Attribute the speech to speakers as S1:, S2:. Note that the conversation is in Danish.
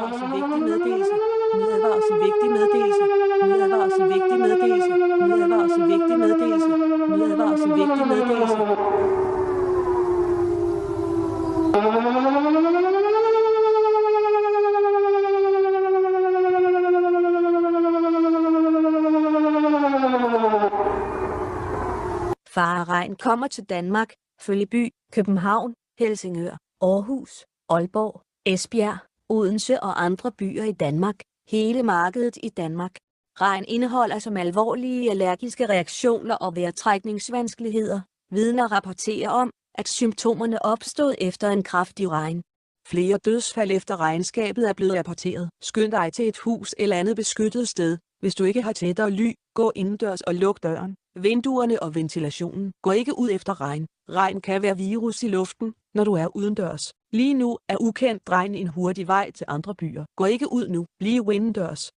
S1: Advarsel vigtig meddelelse. Advarsel vigtig meddelelse. Advarsel vigtig meddelelse. Advarsel vigtig meddelelse. Advarsel vigtig meddelelse.
S2: Fare regn kommer til Danmark, Følgeby, København, Helsingør, Aarhus, Aalborg, Esbjerg, Odense og andre byer i Danmark, hele markedet i Danmark. Regn indeholder som alvorlige allergiske reaktioner og vejrtrækningsvanskeligheder. Vidner rapporterer om, at symptomerne opstod efter en kraftig regn.
S1: Flere dødsfald efter regnskabet er blevet rapporteret. Skynd dig til et hus eller andet beskyttet sted. Hvis du ikke har tættere ly, gå indendørs og luk døren, vinduerne og ventilationen. Gå ikke ud efter regn. Regn kan være virus i luften, når du er udendørs. Lige nu er ukendt regn en hurtig vej til andre byer. Gå ikke ud nu. Bliv indendørs.